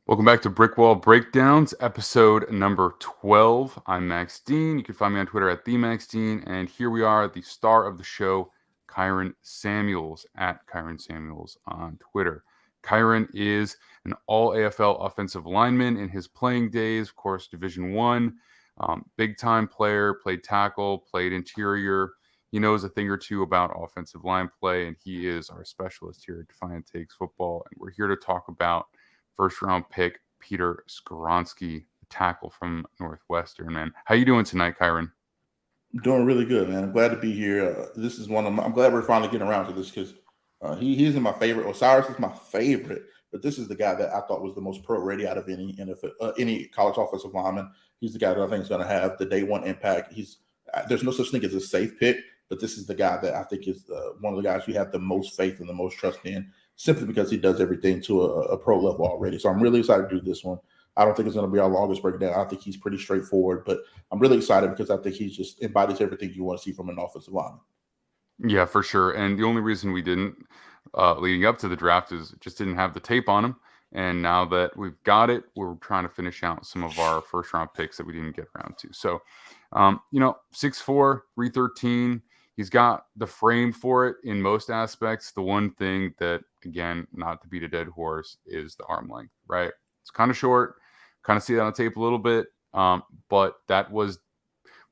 Welcome back to Brickwall Breakdowns, episode number 12. I'm Max Dean. You can find me on Twitter at TheMaxDean. And here we are, the star of the show, Kyron Samuels, at Kyron Samuels on Twitter. Kyron is an all AFL offensive lineman in his playing days, of course, Division One, big time player, played tackle, played interior. He knows a thing or two about offensive line play, and he is our specialist here at Defiant Takes Football. And we're here to talk about first round pick Peter Skoronski, tackle from Northwestern. Man, how you doing tonight, Kyron? Doing really good, man. I'm glad to be here. This is I'm glad we're finally getting around to this because he isn't my favorite. Osiris is my favorite, but this is the guy that I thought was the most pro ready out of any NFL, any college offensive lineman. He's the guy that I think is going to have the day one impact. There's no such thing as a safe pick, but this is the guy that I think is one of the guys you have the most faith and the most trust in, simply because he does everything to a pro level already. So I'm really excited to do this one. I don't think it's going to be our longest breakdown. I think he's pretty straightforward, but I'm really excited because I think he just embodies everything you want to see from an offensive lineman. Yeah, for sure. And the only reason we didn't leading up to the draft is just didn't have the tape on him. And now that we've got it, we're trying to finish out some of our first round picks that we didn't get around to. So, 6'4", 313. He's got the frame for it in most aspects. The one thing that, again, not to beat a dead horse, is the arm length, right? It's kind of short. Kind of see that on tape a little bit. But that was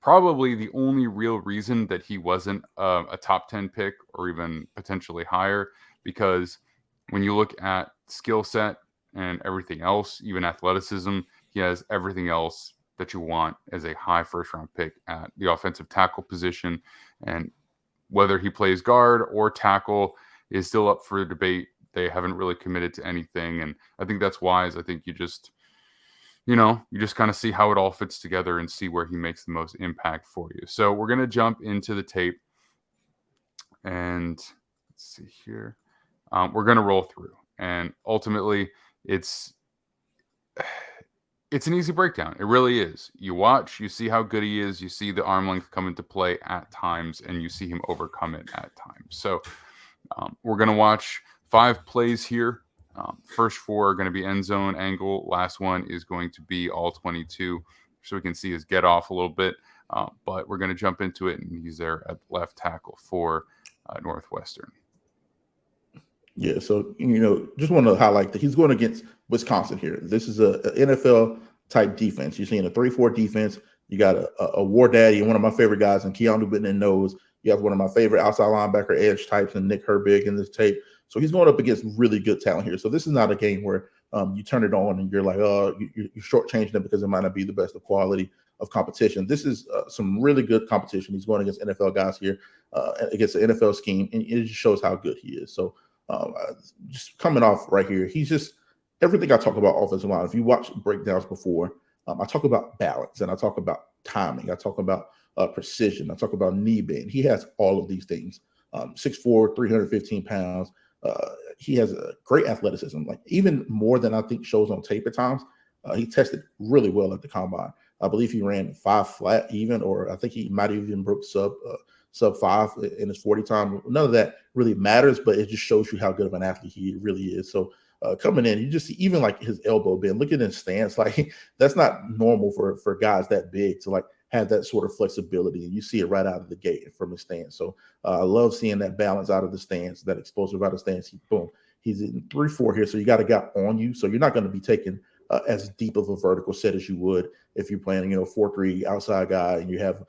probably the only real reason that he wasn't a top 10 pick or even potentially higher, because when you look at skill set and everything else, even athleticism, he has everything else that you want as a high first round pick at the offensive tackle position. And whether he plays guard or tackle is still up for debate. They haven't really committed to anything. And I think that's wise. I think you just kind of see how it all fits together and see where he makes the most impact for you. So we're going to jump into the tape, and let's see here. We're going to roll through, and ultimately it's an easy breakdown. It really is. You watch, you see how good he is, you see the arm length come into play at times, and you see him overcome it at times. So we're going to watch 5 plays here. First 4 are going to be end zone angle. Last one is going to be all 22, so we can see his get off a little bit. But we're going to jump into it, and he's there at left tackle for Northwestern. Yeah, so just want to highlight that he's going against Wisconsin here. This is a NFL type defense. You're seeing a 3-4 defense. You got a war daddy and one of my favorite guys in Keanu Benton knows. You have one of my favorite outside linebacker edge types and Nick Herbig in this tape. So he's going up against really good talent here. So this is not a game where you turn it on and you're like, oh, you're shortchanging them because it might not be the best of quality of competition. This is some really good competition. He's going against NFL guys here, against the NFL scheme, and it just shows how good he is. So just coming off right here, he's just everything I talk about offensive line. If you watch breakdowns before, I talk about balance and I talk about timing. I talk about precision. I talk about knee bend. He has all of these things. 6'4", 315 pounds. He has a great athleticism, like even more than I think shows on tape at times. He tested really well at the combine. I believe he ran 5 flat even, or I think he might have even broke sub 5 in his 40 time. None of that really matters, but it just shows you how good of an athlete he really is. So coming in, you just see even like his elbow bend. Look at his stance. Like that's not normal for guys that big to like have that sort of flexibility, and you see it right out of the gate from his stance. So I love seeing that balance out of the stance, that explosive out of stance. He's in 3-4 here, so you got a guy on you, so you're not going to be taking as deep of a vertical set as you would if you're playing, 4-3 outside guy and you have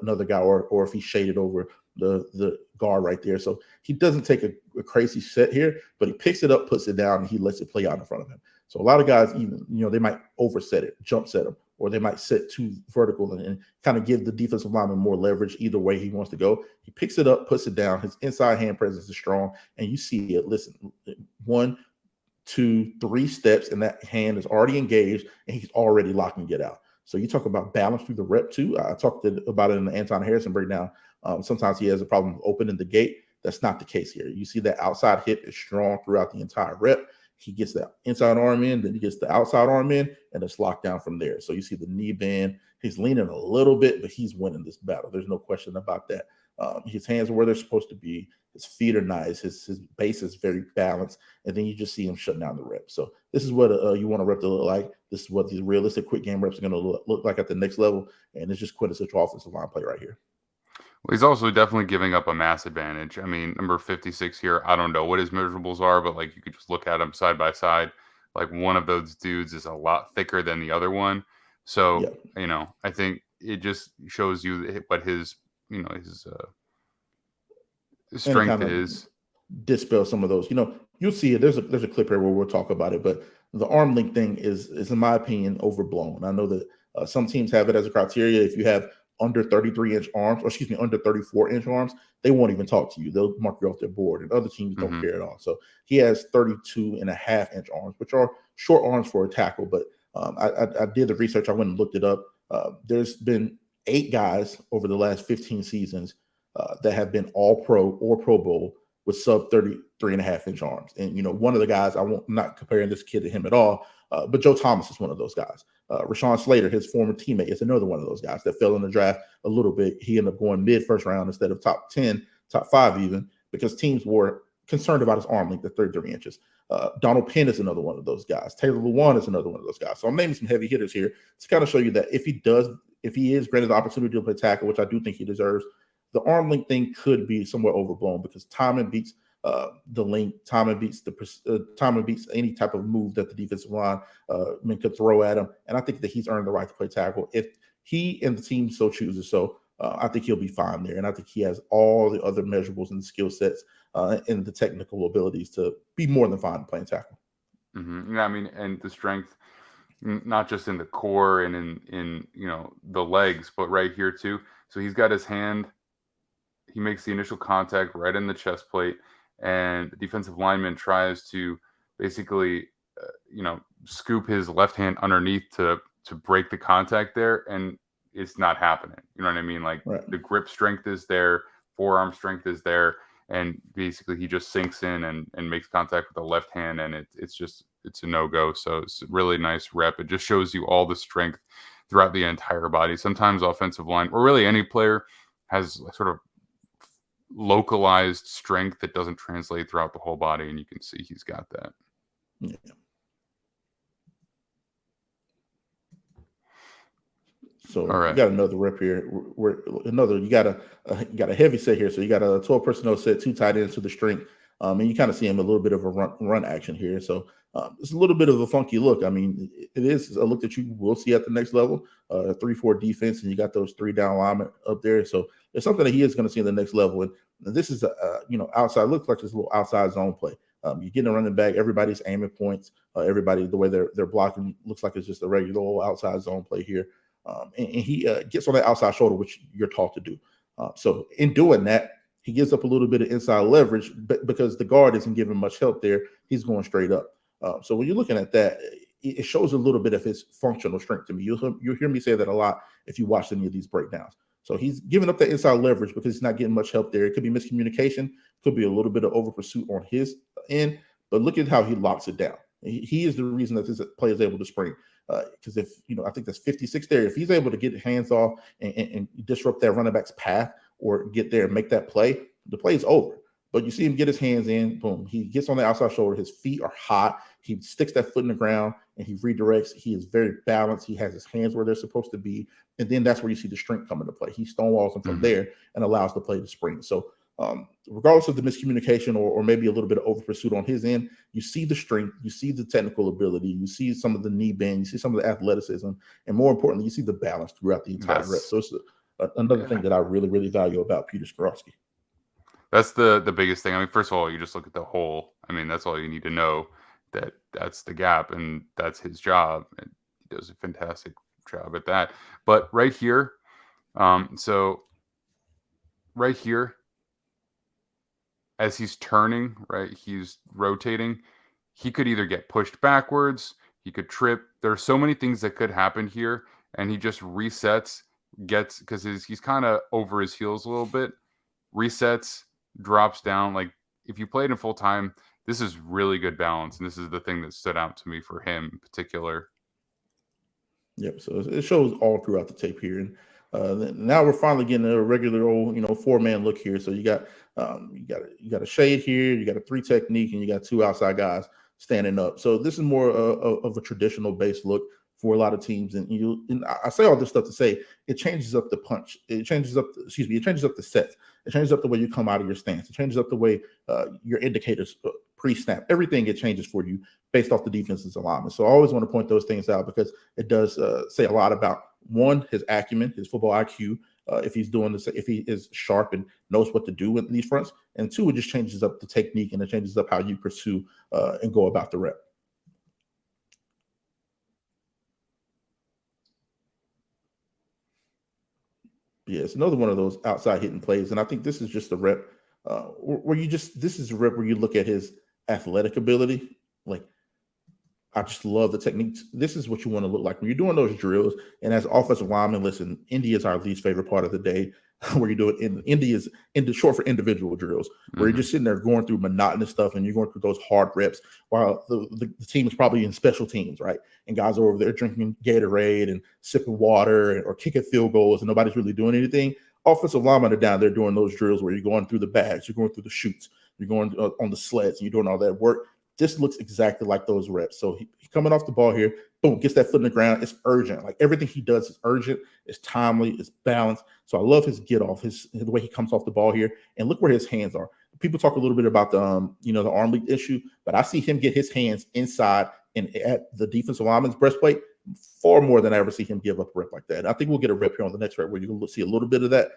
another guy, or if he's shaded over the guard right there. So he doesn't take a crazy set here, but he picks it up, puts it down, and he lets it play out in front of him. So a lot of guys even, they might overset it, jump set him, or they might set too vertical and kind of give the defensive lineman more leverage either way he wants to go. He picks it up, puts it down. His inside hand presence is strong, and you see it. Listen, 1, 2, 3 steps, and that hand is already engaged, and he's already locking it out. So you talk about balance through the rep too. I talked about it in the Anton Harrison breakdown. Sometimes he has a problem opening the gate. That's not the case here. You see that outside hip is strong throughout the entire rep. He gets the inside arm in, then he gets the outside arm in, and it's locked down from there. So you see the knee bend. He's leaning a little bit, but he's winning this battle. There's no question about that. His hands are where they're supposed to be. His feet are nice. His base is very balanced, and then you just see him shutting down the reps. So this is what you want a rep to look like. This is what these realistic quick game reps are going to look like at the next level, and it's just quintessential offensive line play right here. Well, he's also definitely giving up a mass advantage. I mean, number 56 here, I don't know what his measurables are, but like you could just look at them side by side. Like one of those dudes is a lot thicker than the other one. So, I think it just shows you what his strength is. Dispel some of those. You'll see it. There's a clip here where we'll talk about it, but the arm length thing is in my opinion overblown. I know that some teams have it as a criteria. If you have under 33-inch arms, or excuse me, under 34-inch arms, they won't even talk to you. They'll mark you off their board, and other teams don't care at all. So he has 32.5-inch arms, which are short arms for a tackle. But I did the research. I went and looked it up. There's been 8 guys over the last 15 seasons that have been all pro or Pro Bowl with sub 33.5-inch arms. And, one of the guys, I'm not comparing this kid to him at all, but Joe Thomas is one of those guys. Rashawn Slater, his former teammate, is another one of those guys that fell in the draft a little bit. He ended up going mid-first round instead of top 10, top 5 even, because teams were concerned about his arm length at 33 inches. Donald Penn is another one of those guys. Taylor Lewan is another one of those guys. So I'm naming some heavy hitters here to kind of show you that if he is granted the opportunity to play tackle, which I do think he deserves, the arm length thing could be somewhat overblown because timing beats the length, timing beats any type of move that the defensive line could throw at him. And I think that he's earned the right to play tackle. If he and the team so chooses, I think he'll be fine there. And I think he has all the other measurables and the skill sets and the technical abilities to be more than fine playing tackle. Mm-hmm. Yeah, I mean, and the strength, not just in the core and in the legs, but right here too. So he's got his hand. He makes the initial contact right in the chest plate, and the defensive lineman tries to basically, scoop his left hand underneath to break the contact there, and it's not happening. You know what I mean? Like The grip strength is there, forearm strength is there, and basically he just sinks in and makes contact with the left hand, and it's a no-go. So it's a really nice rep. It just shows you all the strength throughout the entire body. Sometimes offensive line, or really any player, has sort of localized strength that doesn't translate throughout the whole body, and you can see he's got that. Yeah. So You got another rep here. You got a heavy set here. So you got a 12 personnel set, 2 tight ends to the strength, and you kind of see him a little bit of a run action here. So it's a little bit of a funky look. I mean, it is a look that you will see at the next level. 3-4 defense, and you got those 3 down linemen up there. So it's something that he is going to see in the next level. And this is outside. Looks like this little outside zone play. You're getting a running back. Everybody's aiming points. Everybody, the way they're blocking, looks like it's just a regular old outside zone play here. And he gets on that outside shoulder, which you're taught to do. So in doing that, he gives up a little bit of inside leverage, but because the guard isn't giving much help there, he's going straight up. So when you're looking at that, it shows a little bit of his functional strength to me. You'll hear me say that a lot if you watch any of these breakdowns. So he's giving up that inside leverage because he's not getting much help there. It could be miscommunication, could be a little bit of over pursuit on his end, but look at how he locks it down. He is the reason that this play is able to spring. Because I think that's 56 there. If he's able to get hands off and disrupt that running back's path or get there and make that play, the play is over. But you see him get his hands in, boom. He gets on the outside shoulder. His feet are hot. He sticks that foot in the ground and he redirects. He is very balanced. He has his hands where they're supposed to be. And then that's where you see the strength come into play. He stonewalls them from there and allows the play to spring. So regardless of the miscommunication or maybe a little bit of over pursuit on his end, you see the strength, you see the technical ability, you see some of the knee bend, you see some of the athleticism, and more importantly, you see the balance throughout the entire rep. So it's another thing that I really, really value about Peter Skoronski. That's the biggest thing. I mean, first of all, you just look at the whole. I mean, that's all you need to know, that's the gap and that's his job. And he does a fantastic job at that. But right here, right here, as he's turning, right, he's rotating, he could either get pushed backwards, he could trip. There are so many things that could happen here, and he just resets, because he's kind of over his heels a little bit, resets, drops down. Like, if you played him full time, this is really good balance, and this is the thing that stood out to me for him in particular. Yep, so it shows all throughout the tape here. And Now we're finally getting a regular old, 4-man look here. So you got a shade here, you got a 3 technique, and you got 2 outside guys standing up. So this is more of a traditional base look for a lot of teams. And I say all this stuff to say it changes up the punch. It changes up, it changes up the sets. It changes up the way you come out of your stance. It changes up the way your indicators pre-snap. Everything it changes for you based off the defense's alignment. So I always want to point those things out because it does say a lot about, one, his acumen, his football IQ, if he's doing this, if he is sharp and knows what to do with these fronts, and 2, it just changes up the technique and it changes up how you pursue and go about the rep. Yeah, it's another one of those outside hitting plays, and I think this is just a rep this is a rep where you look at his athletic ability. Like, I just love the techniques. This is what you want to look like when you're doing those drills. And as offensive linemen, listen, Indy is our least favorite part of the day where you do it. In Indy is short for individual drills, where you're just sitting there going through monotonous stuff and you're going through those hard reps while the team is probably in special teams, right? And guys are over there drinking Gatorade and sipping water or kicking field goals and nobody's really doing anything. Offensive linemen are down there doing those drills where you're going through the bags, you're going through the chutes, you're going on the sleds, and you're doing all that work. This looks exactly like those reps. So he's coming off the ball here, boom, gets that foot in the ground. It's urgent. Like, everything he does is urgent, it's timely, it's balanced. So I love his get off, the way he comes off the ball here. And look where his hands are. People talk a little bit about the arm leak issue, but I see him get his hands inside and at the defensive lineman's breastplate far more than I ever see him give up a rep like that. I think we'll get a rep here on the next rep where you'll see a little bit of that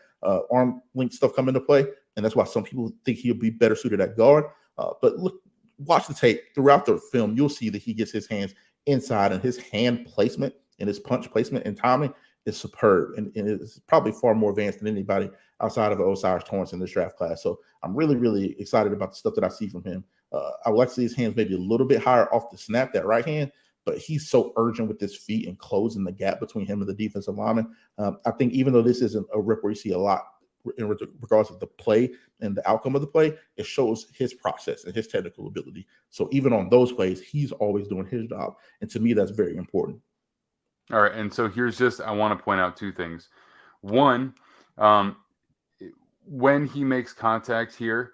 arm link stuff come into play. And that's why some people think he'll be better suited at guard. But look, watch the tape throughout the film. You'll see that he gets his hands inside, and his hand placement and his punch placement and timing is superb. And it's probably far more advanced than anybody outside of Osiris Torrance in this draft class. So I'm really, really excited about the stuff that I see from him. I would like to see his hands maybe a little bit higher off the snap, that right hand, but he's so urgent with his feet and closing the gap between him and the defensive lineman. I think even though this isn't a rip where you see a lot in regards to the play and the outcome of the play, it shows his process and his technical ability. So even on those plays, he's always doing his job. And to me, that's very important. All right. And so I want to point out 2 things. One, when he makes contact here,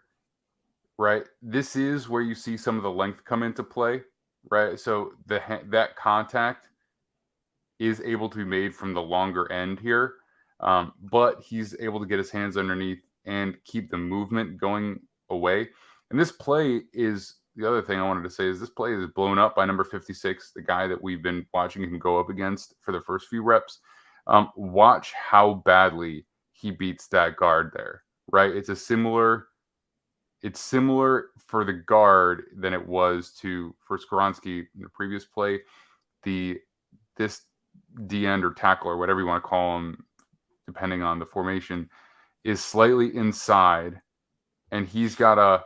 right, this is where you see some of the length come into play, right? So that contact is able to be made from the longer end here. But he's able to get his hands underneath and keep the movement going away. And this play is the other thing I wanted to say is this play is blown up by number 56, the guy that we've been watching him go up against for the first few reps. Watch how badly he beats that guard there, right? It's similar for the guard than it was for Skoronski in the previous play. This D-end or tackle or whatever you want to call him, depending on the formation, is slightly inside, and he's got to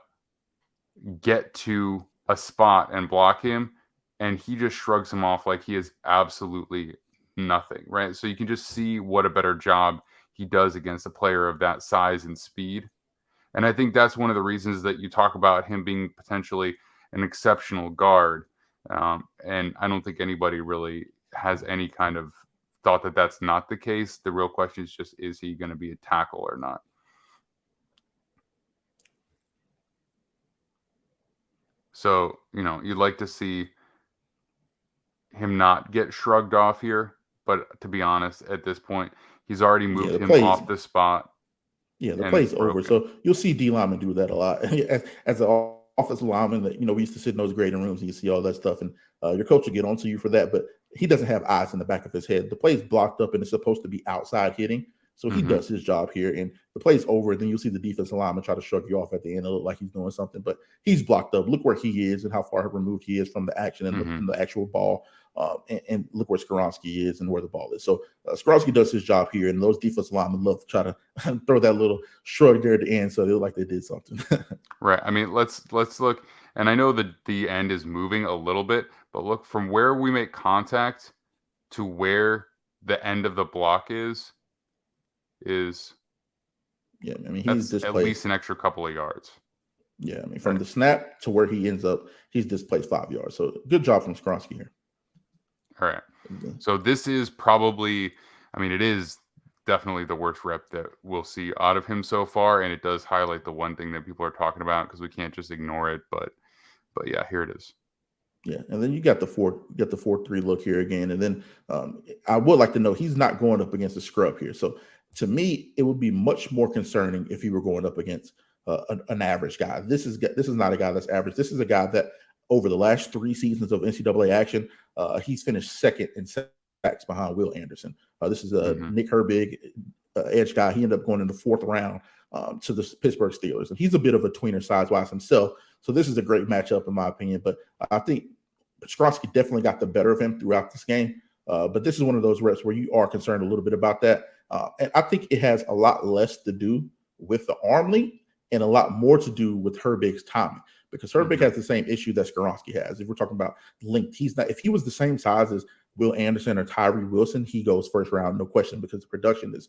get to a spot and block him, and he just shrugs him off like he is absolutely nothing, right? So you can just see what a better job he does against a player of that size and speed. And I think that's one of the reasons that you talk about him being potentially an exceptional guard. And I don't think anybody really has any kind of thought that that's not the case. The real question is just, is he going to be a tackle or not? So, you'd like to see him not get shrugged off here. But to be honest, at this point, he's already moved him off the spot. Yeah, the play's over. So you'll see D linemen do that a lot. As an offensive lineman, that we used to sit in those grading rooms and you see all that stuff, and your coach will get onto you for that. But he doesn't have eyes in the back of his head. The play's blocked up and it's supposed to be outside hitting. So he does his job here, and the play's over. Then you'll see the defensive lineman try to shrug you off at the end. It look like he's doing something, but he's blocked up. Look where he is and how far removed he is from the action and the actual ball. And look where Skoronski is and where the ball is. So Skoronski does his job here, and those defensive linemen love to try to throw that little shrug there at the end, so they look like they did something. Right. I mean, let's look, and I know that the end is moving a little bit, but look from where we make contact to where the end of the block is. Yeah, I mean, he's at least an extra couple of yards. Yeah, I mean, from the snap to where he ends up, he's displaced 5 yards. So good job from Skoronski here. All right. So this is probably, I mean, it is definitely the worst rep that we'll see out of him so far, and it does highlight the one thing that people are talking about because we can't just ignore it. But yeah, here it is. Yeah, and then you got the 4-3 look here again, and then I would like to know he's not going up against a scrub here. So to me, it would be much more concerning if he were going up against an average guy. This is not a guy that's average. This is a guy that over the last 3 seasons of NCAA action, he's finished second in sacks behind Will Anderson. This is Nick Herbig, edge guy. He ended up going in the 4th round to the Pittsburgh Steelers, and he's a bit of a tweener size-wise himself. So this is a great matchup in my opinion. But I think Skoronski definitely got the better of him throughout this game. But this is one of those reps where you are concerned a little bit about that. And I think it has a lot less to do with the arm length and a lot more to do with Herbig's timing, because Herbig has the same issue that Skoronski has. If we're talking about length, he's not. If he was the same size as Will Anderson or Tyree Wilson, he goes first round, no question, because the production is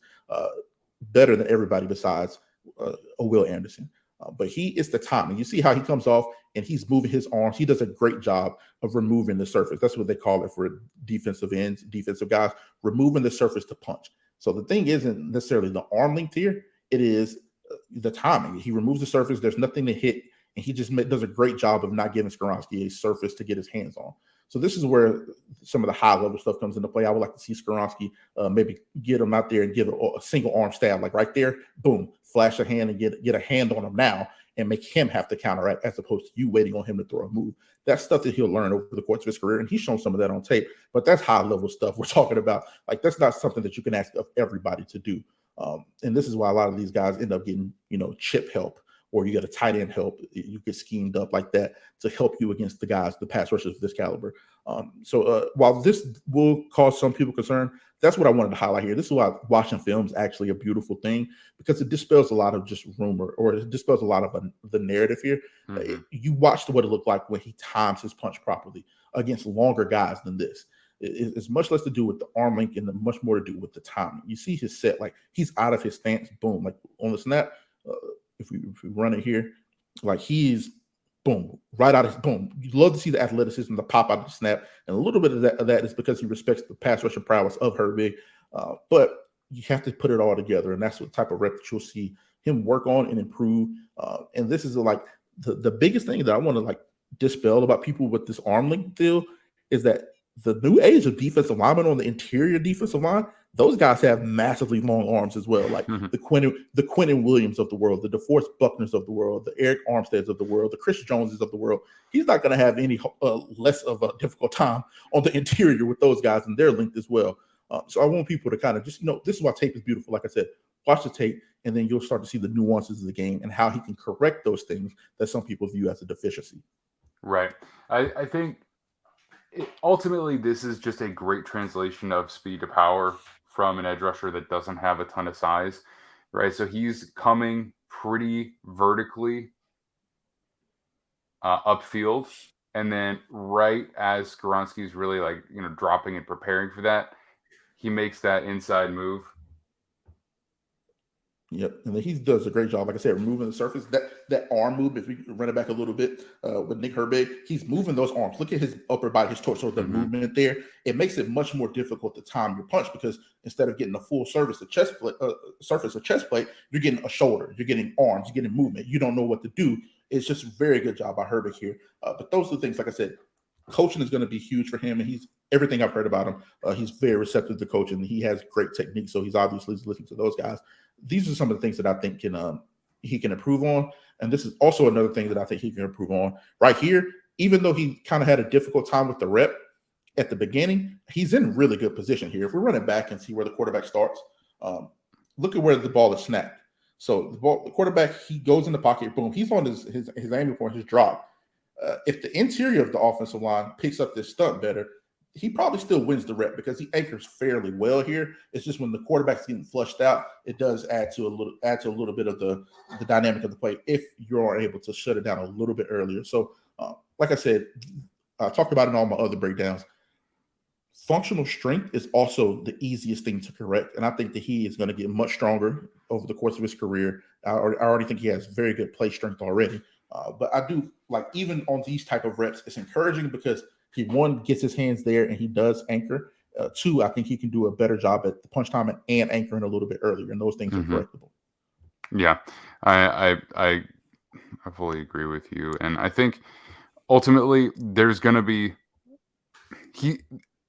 better than everybody besides a Will Anderson. But it's the timing. You see how he comes off and he's moving his arms. He does a great job of removing the surface. That's what they call it for defensive ends, defensive guys, removing the surface to punch. So the thing isn't necessarily the arm length here. It is the timing. He removes the surface. There's nothing to hit. And he just does a great job of not giving Skoronski a surface to get his hands on. So this is where some of the high-level stuff comes into play. I would like to see Skoronski maybe get him out there and give a single arm stab, like right there, boom, flash a hand and get a hand on him now and make him have to counteract as opposed to you waiting on him to throw a move. That's stuff that he'll learn over the course of his career, and he's shown some of that on tape, but that's high-level stuff we're talking about. Like, that's not something that you can ask of everybody to do. And this is why a lot of these guys end up getting, chip help, or you get a tight end help. You get schemed up like that to help you against the guys, the pass rushers of this caliber. So while this will cause some people concern, that's what I wanted to highlight here. This is why watching film is actually a beautiful thing, because it dispels a lot of just rumor, or it dispels a lot of the narrative here. You watched what it looked like when he times his punch properly against longer guys than this. It's much less to do with the arm length and much more to do with the timing. You see his set, like he's out of his stance, boom, like on the snap. If we run it here, like he's boom, right out of boom. You love to see the athleticism, the pop out of the snap, and a little bit of that is because he respects the pass rushing prowess of Herbig. But you have to put it all together, and that's what type of rep that you'll see him work on and improve. And this is like the biggest thing that I want to dispel about people with this arm length deal is that the new age of defensive linemen on the interior defensive line, those guys have massively long arms as well. Like the Quentin Williams of the world, the DeForest Buckners of the world, the Eric Armsteads of the world, the Chris Joneses of the world. He's not going to have any less of a difficult time on the interior with those guys and their length as well. So I want people to kind of just, this is why tape is beautiful. Like I said, watch the tape, and then you'll start to see the nuances of the game and how he can correct those things that some people view as a deficiency. Right. I think ultimately this is just a great translation of speed to power from an edge rusher that doesn't have a ton of size, right? So he's coming pretty vertically upfield, and then right as Skoronski's really dropping and preparing for that, he makes that inside move. Yep, and then he does a great job, like I said, removing the surface. That arm move, if we run it back a little bit with Nick Herbig, he's moving those arms. Look at his upper body, his torso, the movement there. It makes it much more difficult to time your punch, because instead of getting a full surface of chest plate, you're getting a shoulder, you're getting arms, you're getting movement. You don't know what to do. It's just a very good job by Herbig here. But those are the things, like I said, coaching is going to be huge for him, and he's everything I've heard about him. He's very receptive to coaching. He has great technique, so he's obviously listening to those guys. These are some of the things that I think he can improve on, and this is also another thing that I think he can improve on. Right here, even though he kind of had a difficult time with the rep at the beginning, he's in really good position here. If we run it back and see where the quarterback starts, look at where the ball is snapped. So the quarterback, he goes in the pocket, boom, he's on his aiming point, his drop. If the interior of the offensive line picks up this stunt better, he probably still wins the rep because he anchors fairly well here. It's just when the quarterback's getting flushed out, it does add to a little bit of the dynamic of the play if you're able to shut it down a little bit earlier. So, like I said, I talked about it in all my other breakdowns. Functional strength is also the easiest thing to correct, and I think that he is going to get much stronger over the course of his career. I already think he has very good play strength already. But I do even on these type of reps, it's encouraging because he gets his hands there and he does anchor, Two, I think he can do a better job at the punch time and anchoring a little bit earlier, and those things are correctable. Yeah, I fully agree with you, and I think ultimately there's going to be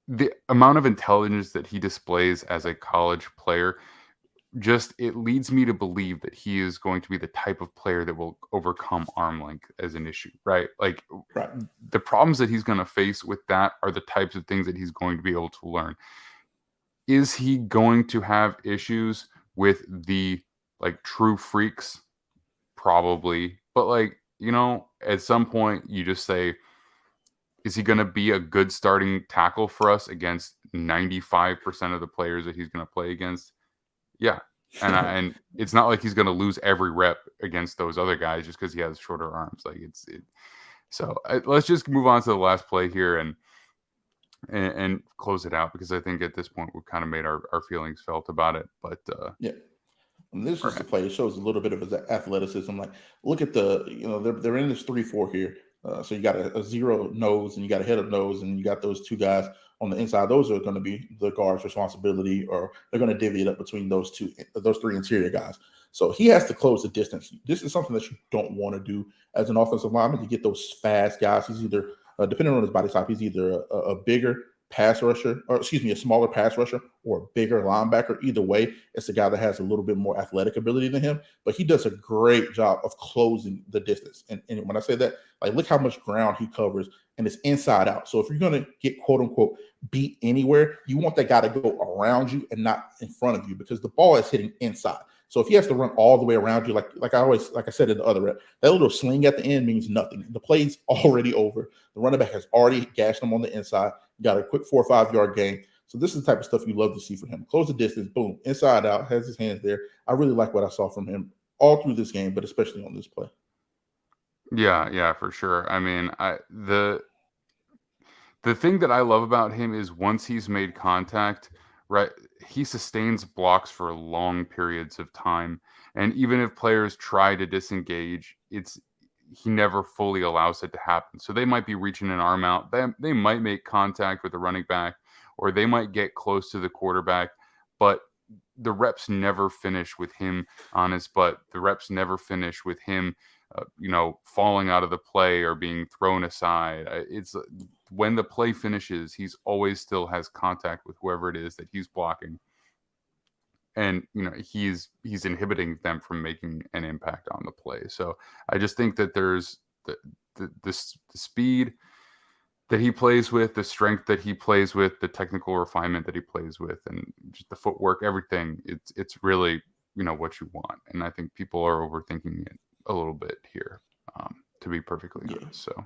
the amount of intelligence that he displays as a college player. Just it leads me to believe that he is going to be the type of player that will overcome arm length as an issue, right? Like the problems that he's going to face with that are the types of things that he's going to be able to learn. Is he going to have issues with the like true freaks? Probably. But like, at some point you just say, is he going to be a good starting tackle for us against 95% of the players that he's going to play against? Yeah. And it's not like he's going to lose every rep against those other guys just because he has shorter arms. Like so let's just move on to the last play here and close it out, because I think at this point we've kind of made our feelings felt about it. But yeah. And this is the play. It shows a little bit of his athleticism. Like, look at the, they're in this 3-4 here. So you got a zero nose and you got a head of nose, and you got those two guys on the inside. Those are going to be the guard's responsibility, or they're going to divvy it up between those three interior guys. So he has to close the distance. This is something that you don't want to do as an offensive lineman, to get those fast guys. He's either, depending on his body type, he's either a bigger pass rusher, or a smaller pass rusher, or a bigger linebacker. Either way, it's a guy that has a little bit more athletic ability than him, but he does a great job of closing the distance. And when I say that, like, look how much ground he covers, and it's inside out. So if you're going to get quote unquote beat anywhere, you want that guy to go around you and not in front of you, because the ball is hitting inside. So if he has to run all the way around you, like I said in the other rep, that little sling at the end means nothing. The play's already over. The running back has already gashed him on the inside. Got a quick 4 or 5 yard gain. So this is the type of stuff you love to see from him. Close the distance, boom, inside out, has his hands there. I really like what I saw from him all through this game, but especially on this play. Yeah, for sure. I mean, the thing that I love about him is once he's made contact, right, he sustains blocks for long periods of time. And even if players try to disengage, he never fully allows it to happen. So they might be reaching an arm out. They might make contact with the running back, or they might get close to the quarterback, but the reps never finish with him on his butt. The reps never finish with him, falling out of the play or being thrown aside. It's when the play finishes, he's always still has contact with whoever it is that he's blocking. And, he's inhibiting them from making an impact on the play. So I just think that there's the speed that he plays with, the strength that he plays with, the technical refinement that he plays with, and just the footwork, everything. It's really, what you want. And I think people are overthinking it a little bit here, to be perfectly honest. So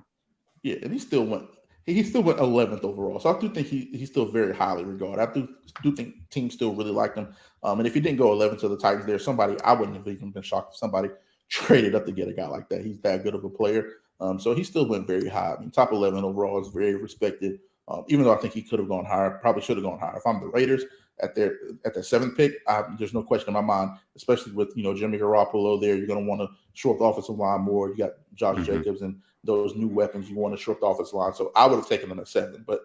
yeah, and he still went 11th overall. So I do think he's still very highly regarded. I do think teams still really like him. And if he didn't go 11th to the Titans, there's somebody, I wouldn't have even been shocked if somebody traded up to get a guy like that. He's that good of a player. So he still went very high. I mean, top 11 overall is very respected. Even though I think he could have gone higher, probably should have gone higher. If I'm the Raiders at their 7th pick, there's no question in my mind, especially with Jimmy Garoppolo there. You're going to want to short the offensive line more. You got Josh Jacobs and those new weapons. You want to short the offensive line. So I would have taken him at 7. But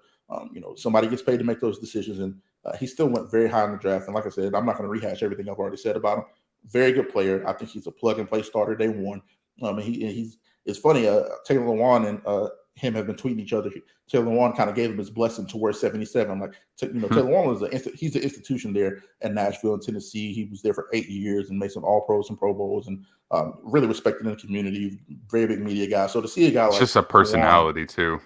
somebody gets paid to make those decisions, and he still went very high in the draft. And like I said, I'm not going to rehash everything I've already said about him. Very good player. I think he's a plug and play starter day one. It's funny. Taylor Lewan and him have been tweeting each other. Taylor Lewan kind of gave him his blessing to wear 77. Like, Taylor Lewan was he's an institution there at Nashville in Tennessee. He was there for 8 years and made some All Pros and Pro Bowls, and really respected in the community. Very big media guy. So to see a guy it's just a personality Lewan, too,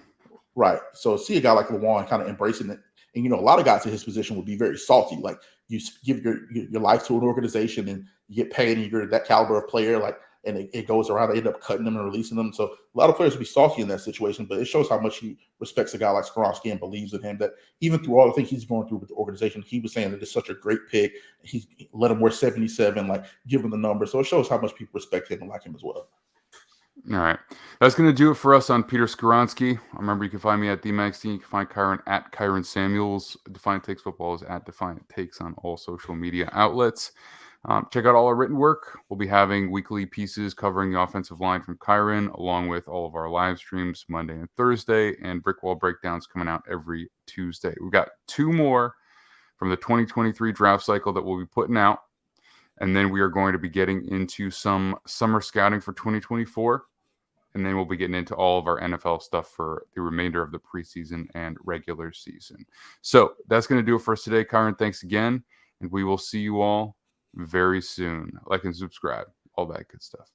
right? So see a guy like Lewan kind of embracing it, and a lot of guys in his position would be very salty. Like, you give your life to an organization and you get paid, and you're that caliber of player, like. And it goes around. They end up cutting them and releasing them. So a lot of players would be salty in that situation, but it shows how much he respects a guy like Skoronski and believes in him, that even through all the things he's going through with the organization, he was saying that it's such a great pick. He let him wear 77, like, give him the number. So it shows how much people respect him and like him as well. All right. That's going to do it for us on Peter Skoronski. Remember, you can find me at DMaxD. You can find Kyron at Kyron Samuels. Defiant Takes Football is at Defiant Takes on all social media outlets. Check out all our written work. We'll be having weekly pieces covering the offensive line from Kyron, along with all of our live streams Monday and Thursday, and brick wall breakdowns coming out every Tuesday. We've got 2 more from the 2023 draft cycle that we'll be putting out. And then we are going to be getting into some summer scouting for 2024. And then we'll be getting into all of our NFL stuff for the remainder of the preseason and regular season. So that's going to do it for us today. Kyron, thanks again. And we will see you all very soon. Like and subscribe, all that good stuff.